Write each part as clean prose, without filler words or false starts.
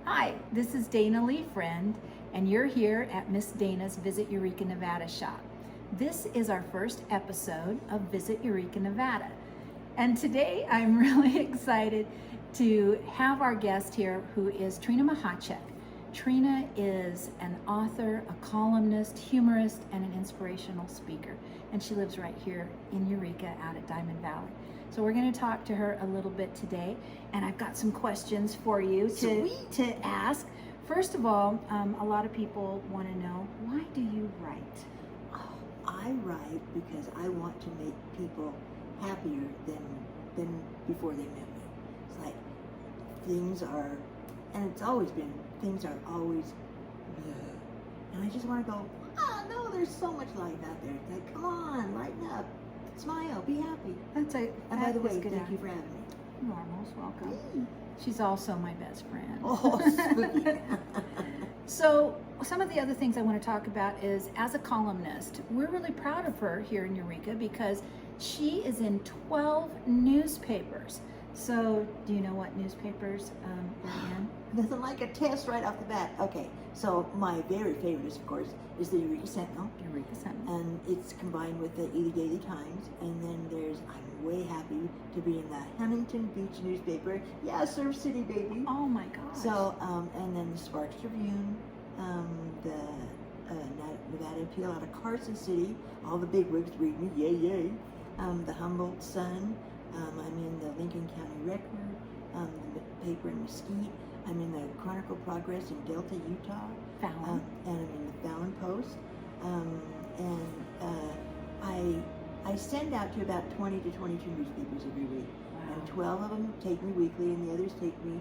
Hi, this is Dana Lee Fruend, and you're here at Miss Dana's Visit Eureka Nevada shop. This is our first episode of Visit Eureka Nevada. And today I'm really excited to have our guest here, who is Trina Machacek. Trina is an author, a columnist, humorist, and an inspirational speaker. And she lives right here in Eureka out at Diamond Valley. So we're going to talk to her a little bit today, and I've got some questions for you to ask. First of all, a lot of people want to know, why do you write? Oh, I write because I want to make people happier than before they met me. It's like things are, and it's always been, things are always bleh. And I just want to go, no, there's so much life out there. It's like, come on, lighten up. Smile, be happy. And by the way, thank you for having me. You're most welcome. She's also my best friend. Oh, sweet. So some of the other things I want to talk about is, as a columnist, we're really proud of her here in Eureka because she is in 12 newspapers. So do you know what newspapers they're in? Nothing like a test right off the bat. Okay, so my very favorite, of course, is the Eureka Sentinel. Eureka Sentinel. And it's combined with the Itty Daily Times. And then there's, I'm way happy to be in the Huntington Beach newspaper. Yeah, Surf City, baby. Oh my gosh. So, and then the Sparks Tribune, the Nevada Appeal out of Carson City. All the bigwigs read me, yay, yay. The Humboldt Sun. I'm in the Lincoln County Record, the paper in Mesquite. I'm in the Chronicle Progress in Delta, Utah. Fallon. And I'm in the Fallon Post. I send out to about 20 to 22 newspapers every week. Wow. And 12 of them take me weekly, and the others take me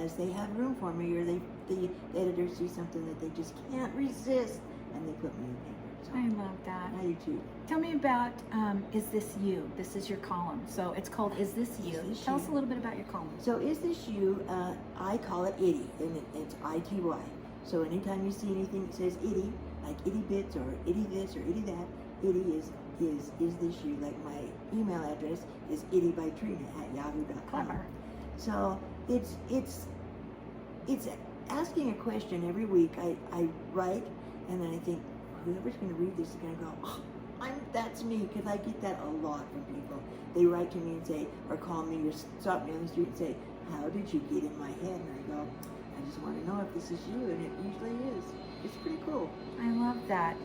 as they have room for me, or the editors see something that they just can't resist, and they put me in the paper. So I love that. I do too. Tell me about Is This You? This is your column. So it's called Is This You? Tell us a little bit about your column. So Is This You? I call it Itty, and it's I-T-Y. So anytime you see anything that says Itty, like Itty Bits or Itty this or Itty that, Itty is This You? Like my email address is ittybytrina@yahoo.com. Clever. So it's asking a question every week. I write, and then I think, whoever's going to read this is going to go, that's me, because I get that a lot from people. They write to me and say, or call me or stop me on the street and say, how did you get in my head? And I go, I just want to know if this is you, and it usually is. It's pretty cool. I love that.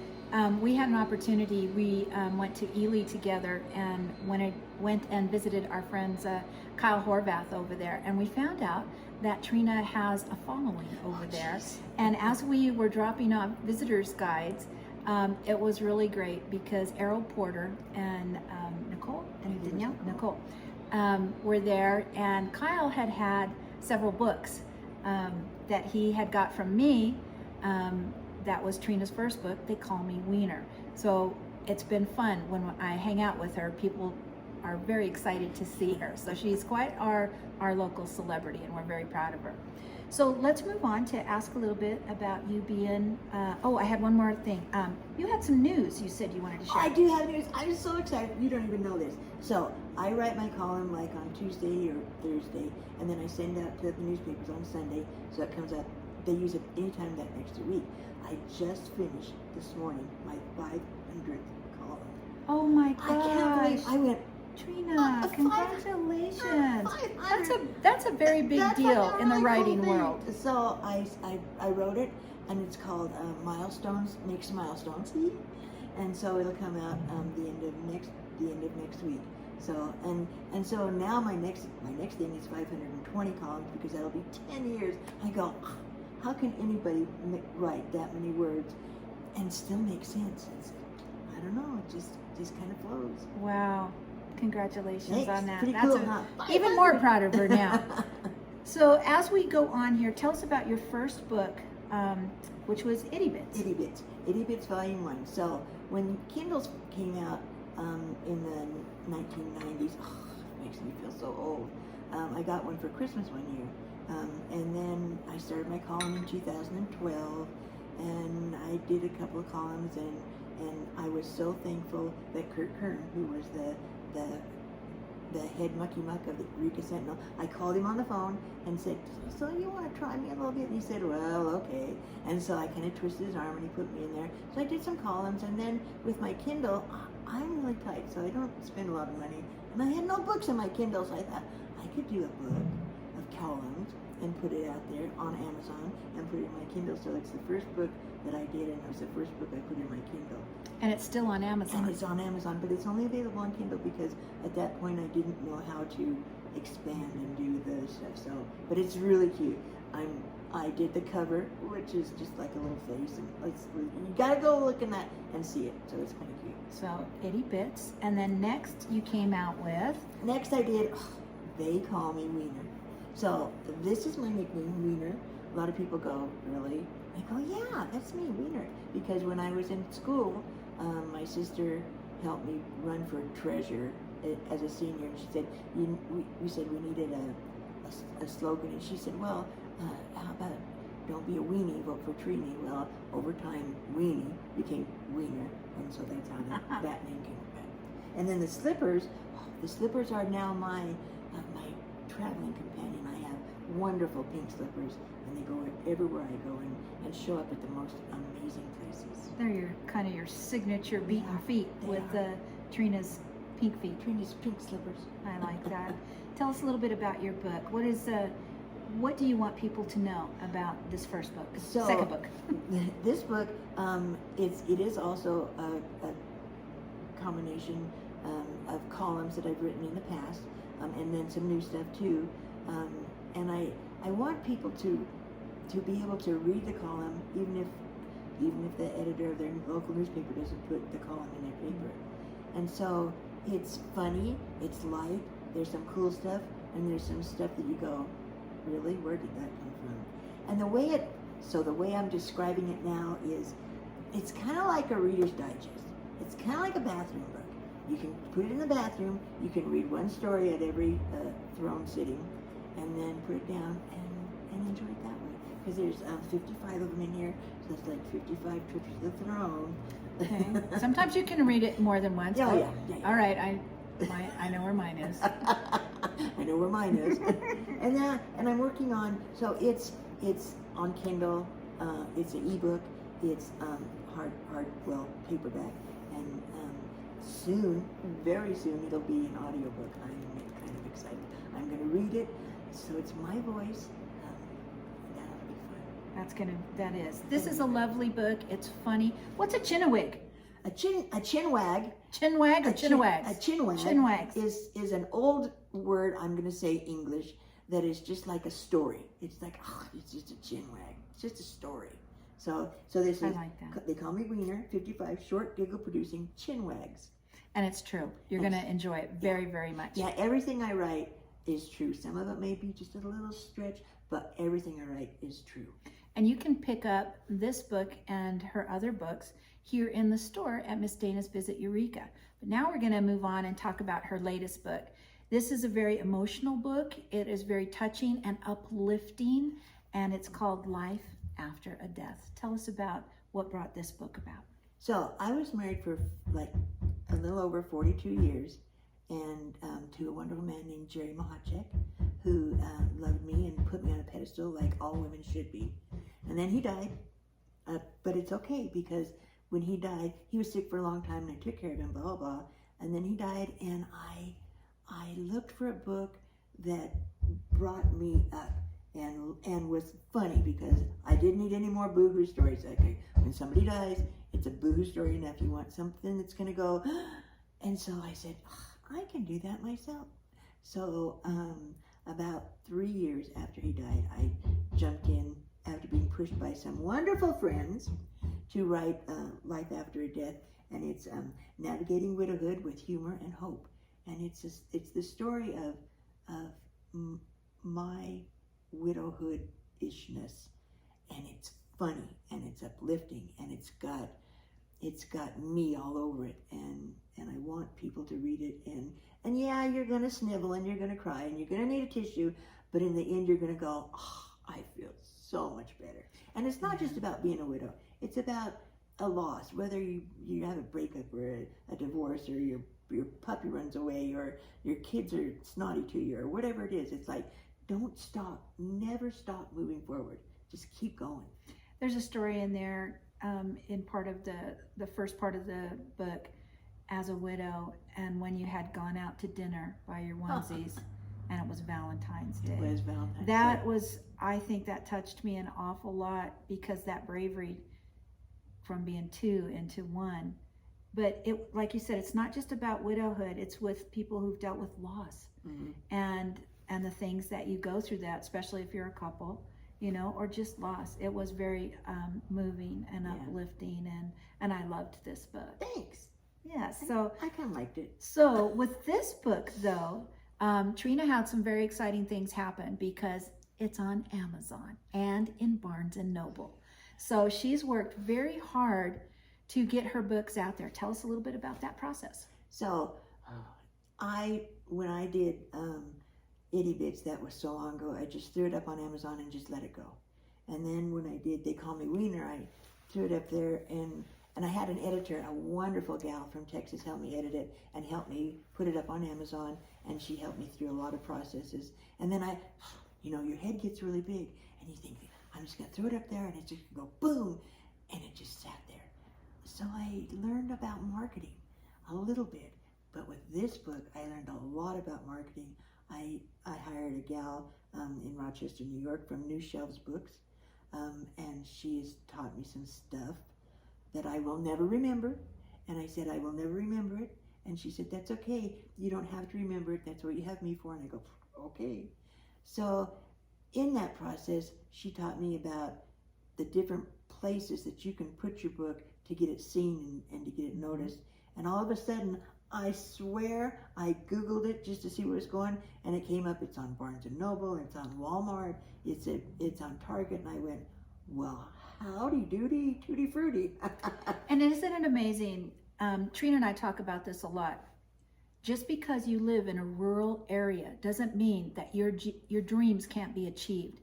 We had an opportunity. We went to Ely together and went and visited our friends Kyle Horvath over there, and we found out that Trina has a following over there. And as we were dropping off visitors guides, it was really great because Errol Porter and Nicole were there, and Kyle had several books that he had got from me. That was Trina's first book. They call me Weiner. So it's been fun when I hang out with her. People are very excited to see her. So she's quite our local celebrity, and we're very proud of her. So let's move on to ask a little bit about you being, I had one more thing. You had some news you said you wanted to share. I do have news. I'm so excited. You don't even know this. So I write my column like on Tuesday or Thursday, and then I send out to the newspapers on Sunday, so it comes up. They use it anytime that next week. I just finished this morning my 500th column. Oh my gosh. I can't believe I went, Trina, congratulations. That's a very big deal in the writing world. So I wrote it, and it's called Milestones Makes Milestones. And so it'll come out the end of next week. So and so now my next thing is 520 columns, because that'll be 10 years. I go, how can anybody write that many words and still make sense? I don't know. It just kind of flows. Wow. Congratulations Thanks. on that. Pretty That's cool, huh? Even more proud of her now. So as we go on here, tell us about your first book, which was Itty Bits. Itty Bits. Itty Bits Volume 1. So when Kindles came out in the 1990s, it makes me feel so old. I got one for Christmas one year. And then I started my column in 2012, and I did a couple of columns, and I was so thankful that Kurt Kern, who was the the head mucky muck of the Eureka Sentinel, I called him on the phone and said, so you want to try me a little bit? And he said, well, okay. And so I kind of twisted his arm and he put me in there. So I did some columns, and then with my Kindle, I'm really tight, so I don't spend a lot of money. And I had no books in my Kindle, so I thought I could do a book of columns and put it out there on Amazon and put it in my Kindle. So it's the first book that I did, and it was the first book I put in my Kindle. And it's still on Amazon. And it's on Amazon, but it's only available on Kindle because at that point I didn't know how to expand and do the stuff. So, but it's really cute. I did the cover, which is just like a little face, and you gotta go look in that and see it. So it's kind of cute. So Itty Bits, and then next you came out with. Next I did. They call me Weiner. So this is my nickname, Weiner. A lot of people go, really? I go, yeah, that's me, Weiner. Because when I was in school, my sister helped me run for treasurer as a senior, and she said, we said we needed a slogan, and she said, well, how about don't be a weenie, vote for Trina. Well, over time, Weenie became Weiner, and so that's how that name came about. And then the slippers are now my traveling companion. I have wonderful pink slippers, and they go everywhere I go and show up at the most amazing places. They're your signature beaten feet with Trina's pink feet. Trina's pink slippers. I like that. Tell us a little bit about your book. What do you want people to know about this first book, second book? This book, it is also a combination of columns that I've written in the past, and then some new stuff too. And I want people to be able to read the column, even if the editor of their local newspaper doesn't put the column in their paper. And so it's funny, it's light, there's some cool stuff, and there's some stuff that you go, really? Where did that come from? And the way I'm describing it now is, it's kind of like a Reader's Digest. It's kind of like a bathroom book. You can put it in the bathroom, you can read one story at every throne sitting, and then put it down and enjoy it that way. Because there's 55 of them in here, so it's like 55 trips to the throne. Okay. Sometimes you can read it more than once. Yeah. All right, I know where mine is. I know where mine is. and I'm working on, so it's on Kindle, it's an ebook, it's paperback, and soon, very soon, it'll be an audiobook. I'm kind of excited. I'm going to read it, so it's my voice. That'll be fun. That is. This is a lovely book. It's funny. What's a Chinwag? A chinwag. Chinwag or Chinwags? A chinwag Chinwags is an old word, I'm going to say English, that is just like a story. It's like, it's just a chinwag. It's just a story. So this is, I like that. They call me Weiner, 55 short giggle producing chinwags. And it's true. You're going to enjoy it very, very much. Yeah, everything I write is true. Some of it may be just a little stretch, but everything I write is true. And you can pick up this book and her other books here in the store at Miss Dana's Visit Eureka. But now we're going to move on and talk about her latest book. This is a very emotional book. It is very touching and uplifting, and it's called Life After a Death. Tell us about what brought this book about. So I was married for like a little over 42 years, and to a wonderful man named Trina Machacek, who loved me and put me on a pedestal like all women should be. And then he died, but it's okay, because when he died, he was sick for a long time, and I took care of him, blah, blah, blah. And then he died, and I looked for a book that brought me up and was funny, because I didn't need any more boohoo stories. Okay, when somebody dies, it's a boohoo story enough. You want something that's going to go, and so I said, I can do that myself. So about 3 years after he died, I jumped in after being pushed by some wonderful friends to write Life After a Death, and it's navigating widowhood with humor and hope. And it's the story of my widowhood-ishness, and it's funny, and it's uplifting, and it's got me all over it, and I want people to read it, and yeah, you're gonna snivel, and you're gonna cry, and you're gonna need a tissue, but in the end, you're gonna go, I feel so much better. And it's not just about being a widow. It's about a loss, whether you have a breakup or a divorce, or your puppy runs away, or your kids are snotty to you, or whatever it is. It's like, don't stop. Never stop moving forward. Just keep going. There's a story in there in part of the first part of the book, as a widow, and when you had gone out to dinner by your onesies, and it was Valentine's Day. It was Valentine's That Day. was, I think that touched me an awful lot, because that bravery from being two into one. But it, like you said, it's not just about widowhood. It's with people who've dealt with loss, Mm-hmm. and the things that you go through, that, especially if you're a couple, you know, or just loss. It was very moving and uplifting, and I loved this book. Thanks. Yeah, so I kind of liked it. So with this book, though, Trina had some very exciting things happen, because it's on Amazon and in Barnes and Noble. So she's worked very hard to get her books out there. Tell us a little bit about that process. So when I did Itty Bits, that was so long ago, I just threw it up on Amazon and just let it go. And then when I did They Call Me Weiner, I threw it up there, and I had an editor, a wonderful gal from Texas, help me edit it and help me put it up on Amazon, and she helped me through a lot of processes. And then your head gets really big, and you think, I'm just gonna throw it up there, and it's just gonna go boom, and it just sat there. So I learned about marketing a little bit, but with this book, I learned a lot about marketing. I hired a gal in Rochester, New York, from New Shelves Books, and she's taught me some stuff that I will never remember. And I said, I will never remember it. And she said, that's okay. You don't have to remember it. That's what you have me for. And I go, okay. So in that process, she taught me about the different places that you can put your book to get it seen and to get it noticed. And all of a sudden, I swear, I Googled it just to see where it's going, and it came up. It's on Barnes and Noble, it's on Walmart, it's on Target, and I went, well, howdy doody, tutti fruity. And isn't it amazing? Trina and I talk about this a lot. Just because you live in a rural area doesn't mean that your dreams can't be achieved.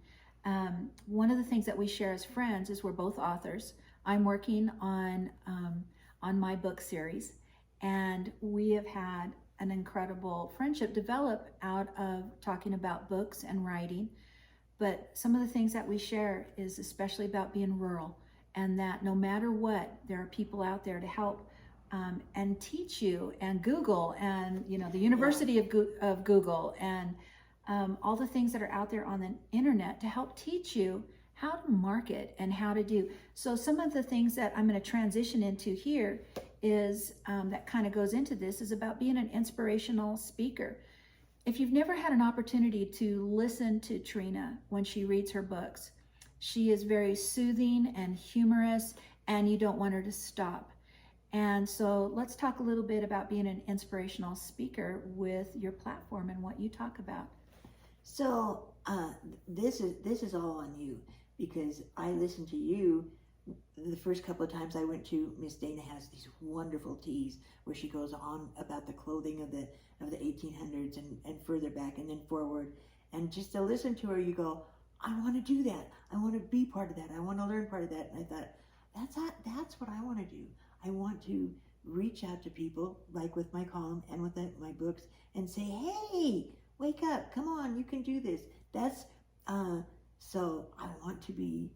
One of the things that we share as friends is we're both authors. I'm working on my book series, and we have had an incredible friendship develop out of talking about books and writing. But some of the things that we share is especially about being rural, and that no matter what, there are people out there to help and teach you, and Google, and the University of Google, and all the things that are out there on the internet to help teach you how to market and how to do. So some of the things that I'm going to transition into here is that kind of goes into this is about being an inspirational speaker. If you've never had an opportunity to listen to Trina when she reads her books, she is very soothing and humorous, and you don't want her to stop. And so let's talk a little bit about being an inspirational speaker with your platform and what you talk about. So this is all on you, because I listened to you the first couple of times I went to. Miss Dana has these wonderful teas where she goes on about the clothing of the 1800s and further back and then forward. And just to listen to her, you go, I want to do that. I want to be part of that. I want to learn part of that. And I thought, that's what I want to do. I want to reach out to people, like with my column and with my books, and say, hey, wake up, come on, you can do this. So I want to be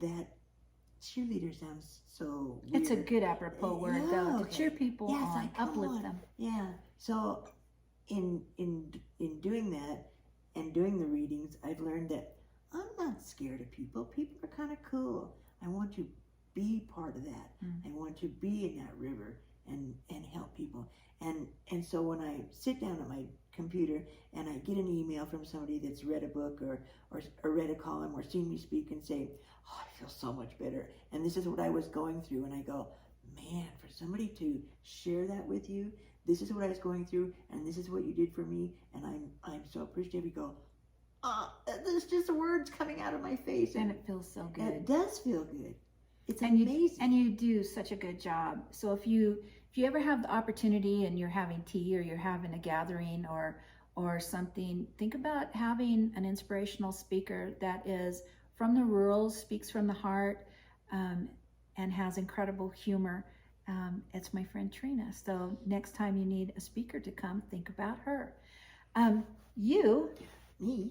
that. Cheerleader sounds so weird. It's a good apropos word, though, to cheer people on, uplift them. Yeah. So in doing that and doing the readings, I've learned that I'm not scared of people. People are kind of cool. I want to be part of that. I want to be in that river and help people. And so when I sit down at my computer and I get an email from somebody that's read a book or read a column or seen me speak and say, oh, I feel so much better, and this is what I was going through, and I go, man, for somebody to share that with you, this is what I was going through, and this is what you did for me, and I'm so appreciative. You go, there's just words coming out of my face, and it feels so good. It does feel good. It's amazing. And you do such a good job. So if you ever have the opportunity and you're having tea or you're having a gathering or something, think about having an inspirational speaker that is from the rural, speaks from the heart, and has incredible humor. It's my friend Trina. So next time you need a speaker to come, think about her. You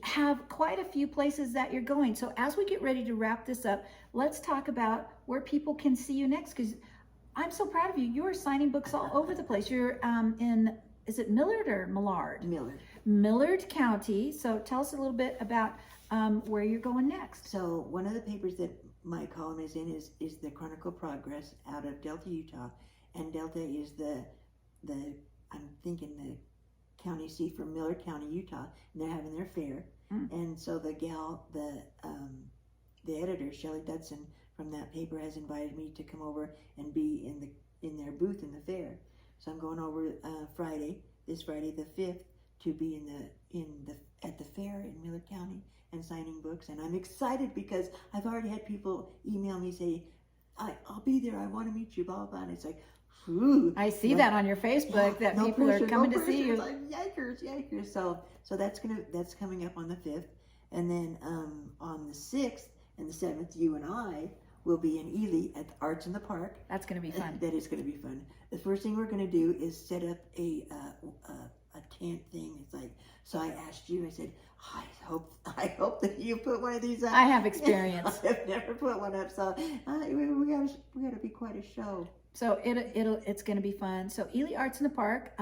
have quite a few places that you're going. So as we get ready to wrap this up, let's talk about where people can see you next, because I'm so proud of you. You are signing books all over the place. You're in, is it Millard or Millard? Millard. Millard County. So tell us a little bit about where you're going next. So one of the papers that my column is in is the Chronicle Progress out of Delta, Utah. And Delta is the I'm thinking the county seat for Millard County, Utah, and they're having their fair. And so the gal, the editor, Shelley Dudson from that paper, has invited me to come over and be in their booth in the fair. So I'm going over this Friday the 5th, to be at the fair in Millard County and signing books. And I'm excited because I've already had people email me say, I'll be there, I want to meet you, blah blah blah. And it's like, ooh, I see that on your Facebook, that no people pressure, are coming no to see you. It's like, yikers. So that's coming up on the 5th, and then on the 6th and the 7th, you and I will be in Ely at the Arts in the Park. That's going to be fun. That is going to be fun. The first thing we're going to do is set up a tent thing. It's like, so I asked you, I said, I hope that you put one of these up. I have experience. I've never put one up, so we got to be quite a show. So it's going to be fun. So Ely Arts in the Park,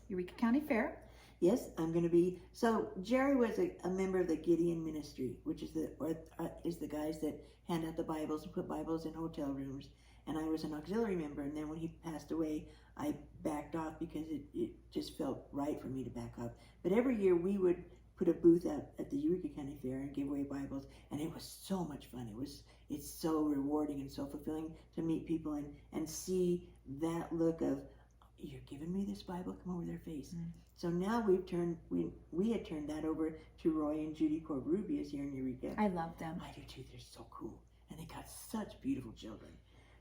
Eureka County Fair. Yes, I'm going to be. So Jerry was a member of the Gideon Ministry, which is the guys that hand out the Bibles and put Bibles in hotel rooms. And I was an auxiliary member. And then when he passed away, I backed off because it just felt right for me to back off. But every year we would put a booth up at the Eureka County Fair and give away Bibles, and it was so much fun. It's so rewarding and so fulfilling to meet people and see that look of, you're giving me this Bible, come over their face. So now we had turned that over to Roy and Judy Corrubias here in Eureka. I love them. I do too. They're so cool, and they got such beautiful children.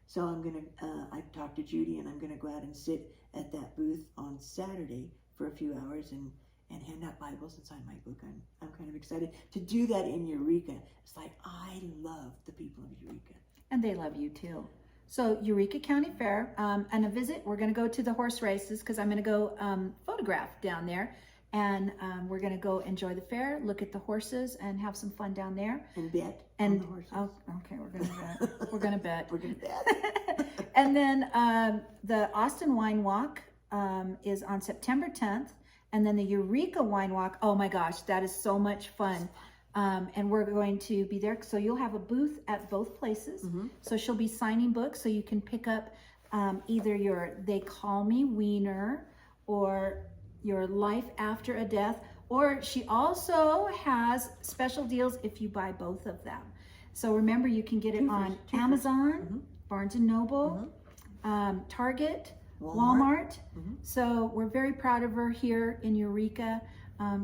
So I'm gonna I've talked to Judy, and I'm gonna go out and sit at that booth on Saturday for a few hours and hand out Bibles and sign my book. I'm kind of excited to do that in Eureka. It's like, I love the people of Eureka. And they love you too. So Eureka County Fair, and a visit, we're going to go to the horse races because I'm going to go photograph down there. And we're going to go enjoy the fair, look at the horses, and have some fun down there. And bet on the horses. Oh, okay, we're going to bet. We're going to bet. We're going to bet. And then the Austin Wine Walk is on September 10th. And then the Eureka Wine Walk, oh my gosh, that is so much fun. And we're going to be there. So you'll have a booth at both places. So she'll be signing books, so you can pick up either your They Call Me Weiner or your Life After a Death, or she also has special deals if you buy both of them. So remember, you can get it on Amazon, Barnes & Noble, Target, Walmart. So we're very proud of her here in Eureka.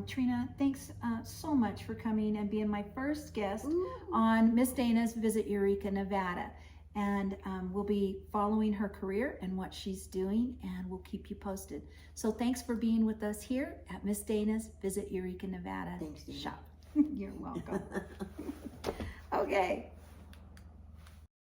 Trina, thanks so much for coming and being my first guest on Miss Dana's Visit Eureka, Nevada. And we'll be following her career and what she's doing, and we'll keep you posted. So thanks for being with us here at Miss Dana's Visit Eureka, Nevada Thanks, Dana. shop. You're welcome. Okay.